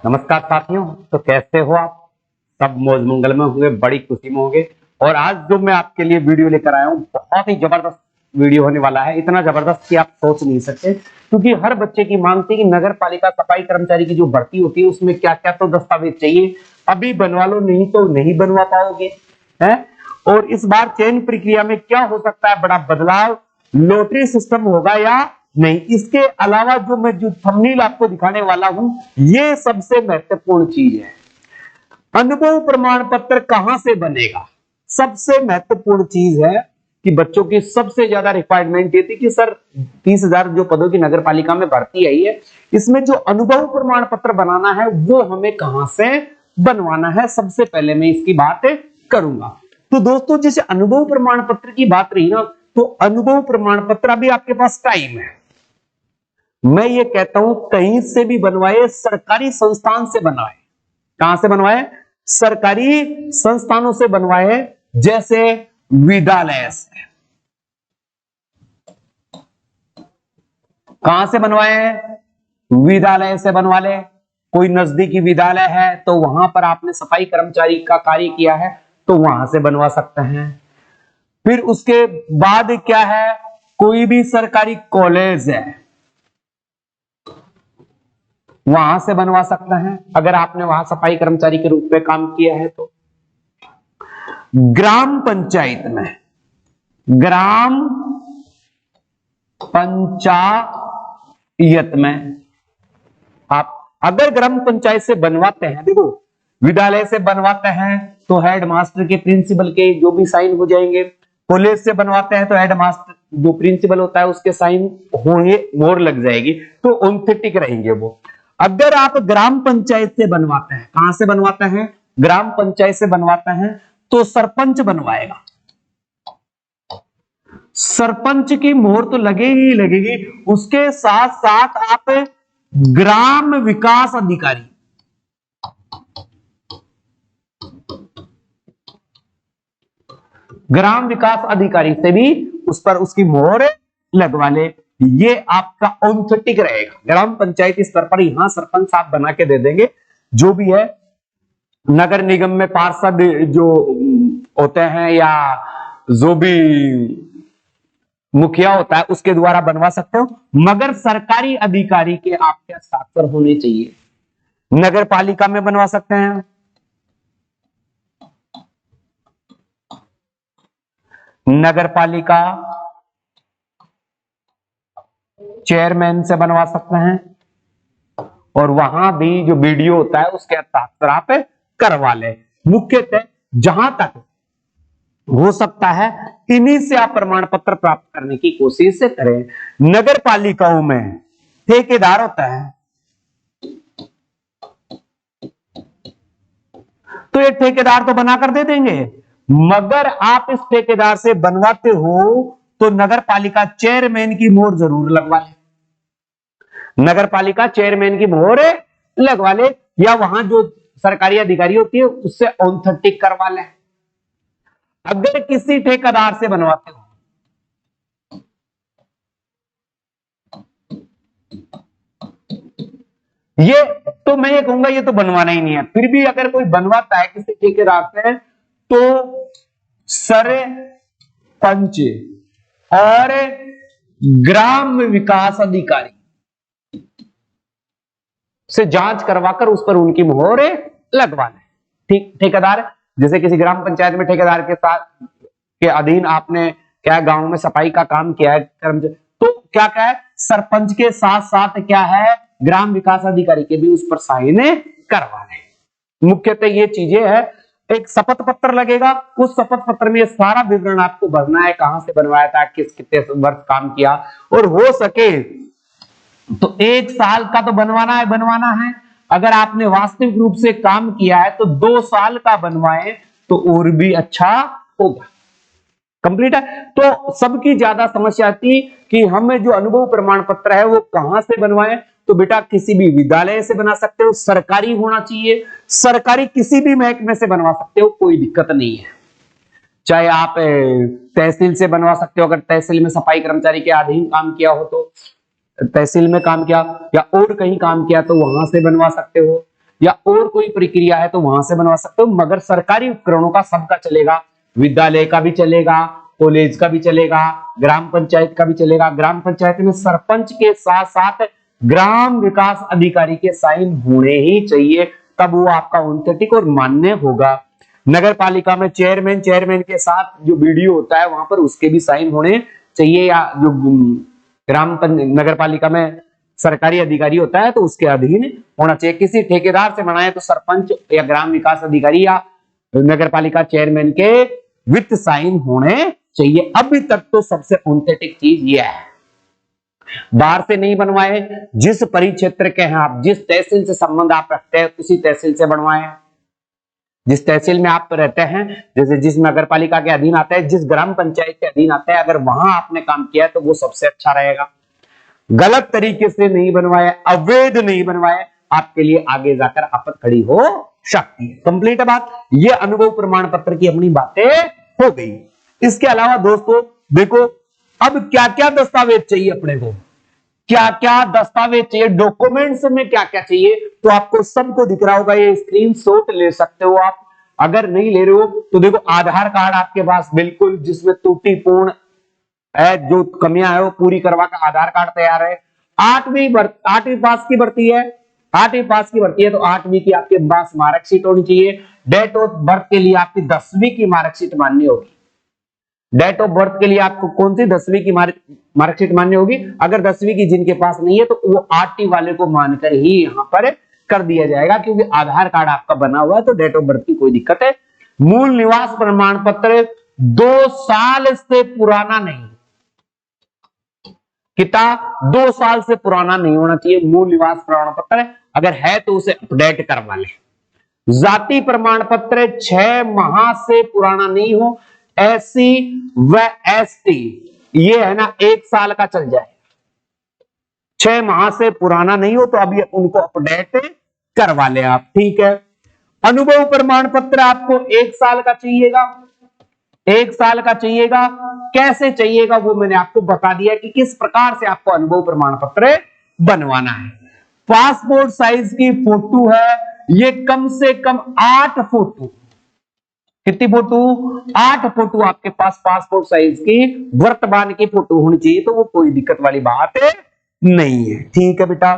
नमस्कार साथियों। तो कैसे हो आप? सब मौज मंगल में होंगे, बड़ी खुशी में होंगे। और आज जो मैं आपके लिए वीडियो लेकर आया हूँ, बहुत ही जबरदस्त वीडियो होने वाला है। इतना जबरदस्त कि आप सोच नहीं सकते, क्योंकि हर बच्चे की मांग थी कि नगर पालिका सफाई कर्मचारी की जो भर्ती होती है उसमें क्या क्या तो दस्तावेज चाहिए, अभी बनवा लो, नहीं तो नहीं बनवा पाओगे है। और इस बार चयन प्रक्रिया में क्या हो सकता है बड़ा बदलाव, लॉटरी सिस्टम होगा या नहीं, इसके अलावा जो थंबनेल आपको दिखाने वाला हूं, ये सबसे महत्वपूर्ण चीज है। अनुभव प्रमाण पत्र कहां से बनेगा, सबसे महत्वपूर्ण चीज है कि बच्चों की सबसे ज्यादा रिक्वायरमेंट ये थी कि सर 30,000 जो पदों की नगर पालिका में भर्ती आई है, इसमें जो अनुभव प्रमाण पत्र बनाना है वो हमें कहां से बनवाना है। सबसे पहले मैं इसकी बात करूंगा। तो दोस्तों, जैसे अनुभव प्रमाण पत्र की बात रही ना, तो अनुभव प्रमाण पत्र अभी आपके पास टाइम है। मैं ये कहता हूं कहीं से भी बनवाए, सरकारी संस्थान से बनवाए। कहां से बनवाए? सरकारी संस्थानों से बनवाए, जैसे विद्यालय से। कहां से बनवाए? विद्यालय से बनवा ले। कोई नजदीकी विद्यालय है तो वहां पर आपने सफाई कर्मचारी का कार्य किया है तो वहां से बनवा सकते हैं। फिर उसके बाद क्या है, कोई भी सरकारी कॉलेज है वहां से बनवा सकते हैं, अगर आपने वहां सफाई कर्मचारी के रूप में काम किया है तो। ग्राम पंचायत में, ग्राम पंचायत में आप अगर ग्राम पंचायत से बनवाते हैं, देखो विद्यालय से बनवाते हैं तो हेडमास्टर के, प्रिंसिपल के जो भी साइन हो जाएंगे। कॉलेज से बनवाते हैं तो हेडमास्टर जो प्रिंसिपल होता है उसके साइन होंगे, मोहर लग जाएगी, तो ऑथेंटिक रहेंगे वो। अगर आप ग्राम पंचायत से बनवाते हैं, कहां से बनवाते हैं? ग्राम पंचायत से बनवाते हैं तो सरपंच बनवाएगा। सरपंच की मोहर तो लगेगी ही लगेगी, उसके साथ साथ आप ग्राम विकास अधिकारी, ग्राम विकास अधिकारी से भी उस पर उसकी मोहर लगवा ले। ये आपका ऑथेंटिक रहेगा। ग्राम पंचायती स्तर पर यहां सरपंच आप बना के दे देंगे। जो भी है नगर निगम में पार्षद जो होते हैं या जो भी मुखिया होता है उसके द्वारा बनवा सकते हो, मगर सरकारी अधिकारी के आपके हस्ताक्षर होने चाहिए। नगर पालिका में बनवा सकते हैं, नगर पालिका चेयरमैन से बनवा सकते हैं, और वहां भी जो वीडियो होता है उसके हस्ताक्षर आप करवा ले। मुख्यतः जहां तक हो सकता है इन्हीं से आप प्रमाण पत्र प्राप्त करने की कोशिश करें। नगर पालिकाओं में ठेकेदार होता है, तो ये ठेकेदार तो बनाकर दे देंगे, मगर आप इस ठेकेदार से बनवाते हो तो नगर पालिका चेयरमैन की मोहर जरूर लगवा ले। नगर पालिका चेयरमैन की मोहर लगवा ले, या वहां जो सरकारी अधिकारी होती है उससे ऑथेंटिक करवा ले। अगर किसी ठेकेदार से बनवाते हो, ये तो मैं ये कहूंगा ये तो बनवाना ही नहीं है। फिर भी अगर कोई बनवाता है किसी ठेकेदार से तो सरपंच और ग्राम विकास अधिकारी से जांच करवाकर उस पर उनकी मोहर लगवा लें। ठीक, ठेकेदार जैसे किसी ग्राम पंचायत में ठेकेदार के साथ के अधीन आपने क्या गांव में सफाई का काम किया है कर्मचारी, तो क्या क्या है, सरपंच के साथ साथ क्या है, ग्राम विकास अधिकारी के भी उस पर साइन करवा लें। मुख्यतः ये चीजें है। एक शपथ पत्र लगेगा, उस शपथ पत्र में सारा विवरण आपको भरना है, कहां से बनवाया था, किस कितने वर्ष काम किया, और हो सके तो 1 साल का तो बनवाना है। अगर आपने वास्तविक रूप से काम किया है तो 2 साल का बनवाए तो और भी अच्छा होगा। कंप्लीट है। तो सबकी ज्यादा समस्या थी कि हमें जो अनुभव प्रमाण पत्र है वो कहां से बनवाएं, तो बेटा किसी भी विद्यालय से बना सकते हो, सरकारी होना चाहिए, सरकारी किसी भी महकमे से बनवा सकते हो, कोई दिक्कत नहीं है। चाहे आप तहसील से बनवा सकते हो, अगर तहसील में सफाई कर्मचारी के अधीन काम किया हो तो तहसील में काम किया, या और कहीं काम किया तो वहां से बनवा सकते हो, या और कोई प्रक्रिया है तो वहां से बनवा सकते हो, मगर सरकारी उपकरणों का सबका चलेगा। विद्यालय का भी चलेगा, कॉलेज का भी चलेगा, ग्राम पंचायत का भी चलेगा। ग्राम पंचायत में सरपंच के साथ साथ ग्राम विकास अधिकारी के साइन होने ही चाहिए, तब वो आपका ऑथेंटिक और मान्य होगा। नगर पालिका में चेयरमैन के साथ जो वीडियो होता है वहां पर उसके भी साइन होने चाहिए, या जो नगर पालिका में सरकारी अधिकारी होता है तो उसके अधीन होना चाहिए। किसी ठेकेदार से बनाए तो सरपंच या ग्राम विकास अधिकारी या नगर पालिका चेयरमैन के वित्त साइन होने चाहिए। अभी तक तो सबसे ऑथेंटिक चीज यह है, बाहर से नहीं बनवाए, जिस परिक्षेत्र के हैं आप, जिस तहसील से संबंध आप रखते हैं उसी तहसील से बनवाए। जिस तहसील में आप रहते हैं, जैसे जिस नगर पालिका के अधीन आता है, जिस ग्राम पंचायत के अधीन आता है, अगर वहां आपने काम किया है तो वो सबसे अच्छा रहेगा। गलत तरीके से नहीं बनवाए, अवैध नहीं बनवाए, आपके लिए आगे जाकर आफत खड़ी हो सकती है। कंप्लीट है बात। ये अनुभव प्रमाण पत्र की अपनी बातें हो गई। इसके अलावा दोस्तों देखो, अब क्या क्या दस्तावेज चाहिए अपने को, क्या क्या दस्तावेज चाहिए, डॉक्यूमेंट्स में क्या क्या चाहिए, तो आपको सबको दिख रहा होगा, ये स्क्रीनशॉट ले सकते हो आप। अगर नहीं ले रहे हो तो देखो, आधार कार्ड आपके पास बिल्कुल जिसमें त्रुटिपूर्ण है, जो कमियां है वो पूरी करवा कर आधार कार्ड तैयार है। 8वीं पास की भर्ती है, 8वीं पास की भर्ती है तो 8वीं की आपके पास मार्कशीट होनी चाहिए। डेट ऑफ बर्थ के लिए आपकी 10वीं की मार्कशीट मान्य होगी। डेट ऑफ बर्थ के लिए आपको कौन सी 10वीं की मार्कशीट मान्य होगी। अगर 10वीं की जिनके पास नहीं है तो वो 8वीं वाले को मानकर ही यहां पर कर दिया जाएगा, क्योंकि आधार कार्ड आपका बना हुआ है तो डेट ऑफ बर्थ की कोई दिक्कत है। मूल निवास प्रमाण पत्र 2 साल से पुराना नहीं, कितना 2 साल से पुराना नहीं होना चाहिए मूल निवास प्रमाण पत्र। अगर है तो उसे अपडेट करवा ले। जाति प्रमाण पत्र 6 माह से पुराना नहीं हो। एससी व एसटी ये है ना 1 साल का चल जाए, 6 माह से पुराना नहीं हो तो अभी उनको अपडेट करवा ले आप, ठीक है। अनुभव प्रमाण पत्र आपको 1 साल का चाहिएगा, 1 साल का चाहिएगा। कैसे चाहिएगा वो मैंने आपको बता दिया कि किस प्रकार से आपको अनुभव प्रमाण पत्र बनवाना है। पासपोर्ट साइज की फोटो है, ये कम से कम 8 फोटो, कितनी फोटो, 8 फोटो आपके पास पासपोर्ट साइज की वर्तमान की फोटो होनी चाहिए, तो वो कोई दिक्कत वाली बात नहीं है, ठीक है बेटा।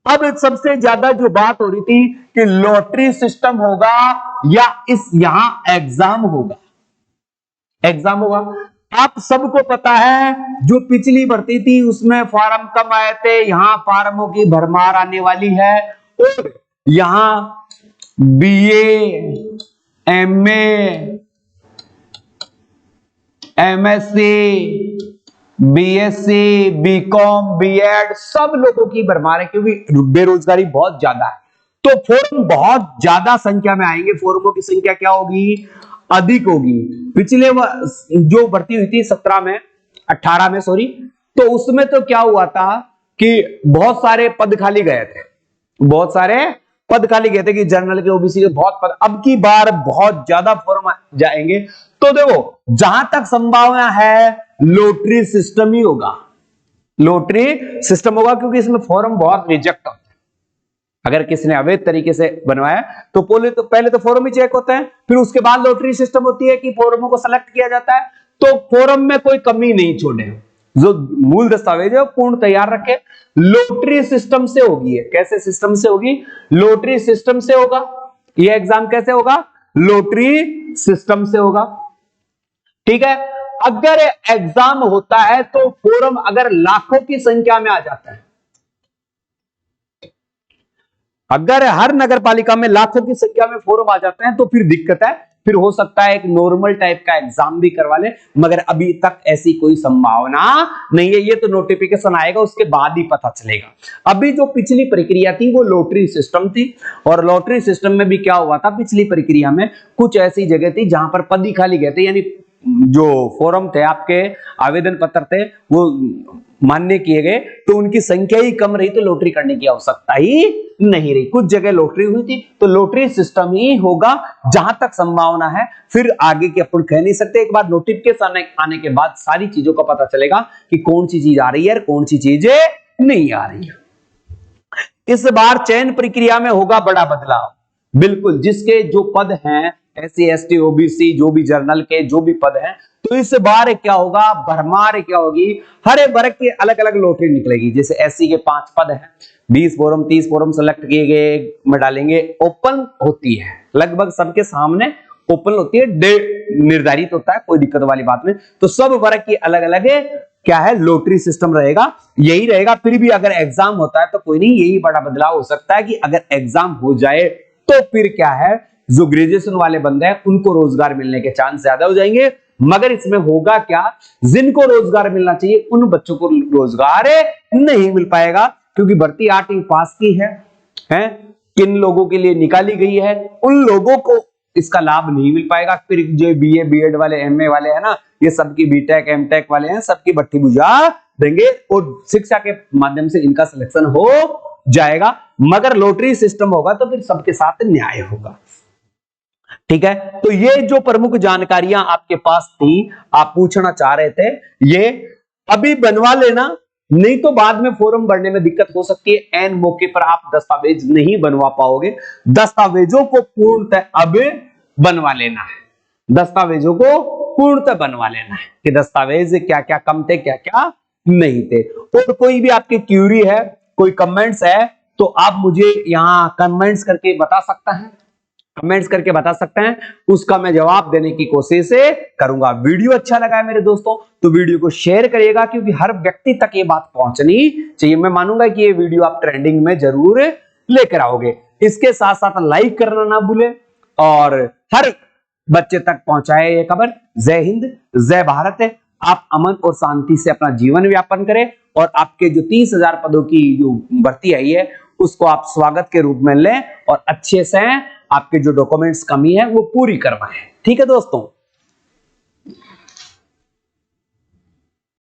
अब सबसे ज्यादा जो बात हो रही थी कि लॉटरी सिस्टम होगा या इस यहां एग्जाम होगा, एग्जाम होगा। आप सबको पता है जो पिछली भर्ती थी उसमें फॉर्म कम आए थे, यहां फॉर्मों की भरमार आने वाली है। और यहां BA, MA, MSc, BSc, BCom, BEd सब लोगों की भरमार है, क्योंकि बेरोजगारी बहुत ज्यादा है तो फॉर्म बहुत ज्यादा संख्या में आएंगे। फॉर्मों की संख्या क्या होगी, अधिक होगी। पिछले जो भर्ती हुई थी 18 में सॉरी, तो उसमें तो क्या हुआ था कि बहुत सारे पद खाली गए थे, बहुत सारे पद खाली गए थे कि जनरल के, ओबीसी के बहुत पद। अब की बार बहुत ज्यादा फॉर्म जाएंगे, तो देखो जहां तक संभावना है लॉटरी सिस्टम ही होगा, लॉटरी सिस्टम होगा, क्योंकि इसमें फॉर्म बहुत रिजेक्ट होते हैं। अगर किसी ने अवैध तरीके से बनवाया तो पहले तो फॉर्म ही चेक होते हैं, फिर उसके बाद लॉटरी सिस्टम होती है कि फॉर्मों को सेलेक्ट किया जाता है। तो फॉर्म में कोई कमी नहीं छोड़े, जो मूल दस्तावेज है वो पूर्ण तैयार रखे। लॉटरी सिस्टम से होगी, कैसे सिस्टम से होगी, लॉटरी सिस्टम से होगा। ये एग्जाम कैसे होगा, लॉटरी सिस्टम से होगा, ठीक है। अगर एग्जाम होता है तो फॉर्म अगर लाखों की संख्या में आ जाता है, अगर हर नगर पालिका में लाखों की संख्या में फॉर्म आ जाते हैं तो फिर दिक्कत है, फिर हो सकता है एक नॉर्मल टाइप का एग्जाम भी करवा ले, मगर अभी तक ऐसी कोई संभावना नहीं है। ये तो नोटिफिकेशन आएगा उसके बाद ही पता चलेगा। अभी जो पिछली प्रक्रिया थी वो लॉटरी सिस्टम थी, और लॉटरी सिस्टम में भी क्या हुआ था, पिछली प्रक्रिया में कुछ ऐसी जगह थी जहां पर पद ही खाली गए थे, यानी जो फॉर्म थे आपके आवेदन पत्र थे वो मान्य किए गए, तो उनकी संख्या ही कम रही तो लॉटरी करने की आवश्यकता ही नहीं रही। कुछ जगह लॉटरी हुई थी तो लॉटरी सिस्टम ही होगा जहां तक संभावना है, फिर आगे की अपन कह नहीं सकते। एक बार नोटिफिकेशन आने के बाद सारी चीजों का पता चलेगा कि कौन सी चीज आ रही है और कौन सी चीजें नहीं आ रही है। इस बार चयन प्रक्रिया में होगा बड़ा बदलाव। बिल्कुल, जिसके जो पद हैं SC ST OBC जो भी जर्नल के जो भी पद हैं, तो इस बार क्या होगा, भरमार क्या होगी, हर एक वर्ग की अलग अलग लॉटरी निकलेगी। जैसे SC के 5 पद हैं, 20 फॉर्म 30 फॉर्म सेलेक्ट किए गए में डालेंगे, ओपन होती है, लगभग सबके सामने ओपन होती है, निर्धारित होता है, कोई दिक्कत वाली बात नहीं। तो सब वर्ग की अलग अलग क्या है, लॉटरी सिस्टम रहेगा, यही रहेगा। फिर भी अगर एग्जाम होता है तो कोई नहीं, यही बड़ा बदलाव हो सकता है कि अगर एग्जाम हो जाए तो फिर क्या है, जो ग्रेजुएशन वाले बंदे हैं उनको रोजगार मिलने के चांस ज्यादा हो जाएंगे। मगर इसमें होगा क्या, जिनको रोजगार मिलना चाहिए उन बच्चों को रोजगार नहीं मिल पाएगा, क्योंकि भर्ती 8वीं पास की है, किन लोगों के लिए निकाली गई है, उन लोगों को इसका लाभ नहीं मिल पाएगा। फिर जो BA BEd वाले, MA वाले हैं ना, ये सबकी BTech MTech वाले हैं, सबकी भट्टी बुझा देंगे और शिक्षा के माध्यम से इनका सिलेक्शन हो जाएगा। मगर लॉटरी सिस्टम होगा तो फिर सबके साथ न्याय होगा। ठीक है, तो ये जो प्रमुख जानकारियां आपके पास थी, आप पूछना चाह रहे थे, ये अभी बनवा लेना, नहीं तो बाद में फॉर्म भरने में दिक्कत हो सकती है। एन मौके पर आप दस्तावेज नहीं बनवा पाओगे। दस्तावेजों को पूर्णतः अब बनवा लेना है, दस्तावेजों को पूर्णतः बनवा लेना है कि दस्तावेज क्या क्या कम थे, क्या क्या नहीं थे। और कोई भी आपकी क्यूरी है, कोई कमेंट्स है, तो आप मुझे यहां कमेंट्स करके बता सकता है, कमेंट्स करके बता सकते हैं, उसका मैं जवाब देने की कोशिश करूंगा। वीडियो अच्छा लगा है मेरे दोस्तों तो वीडियो को शेयर करिएगा, क्योंकि हर व्यक्ति तक ये बात पहुंचनी चाहिए। मैं मानूंगा कि ये वीडियो आप ट्रेंडिंग में जरूर लेकर आओगे। इसके साथ साथ लाइक करना ना भूले और हर बच्चे तक पहुंचाए ये खबर। जय हिंद, जय भारत। आप अमन और शांति से अपना जीवन व्यापन करें और आपके जो 30,000 पदों की जो भर्ती आई है उसको आप स्वागत के रूप में लें और अच्छे से आपके जो डॉक्यूमेंट्स कमी है वो पूरी करवाएं। ठीक है दोस्तों।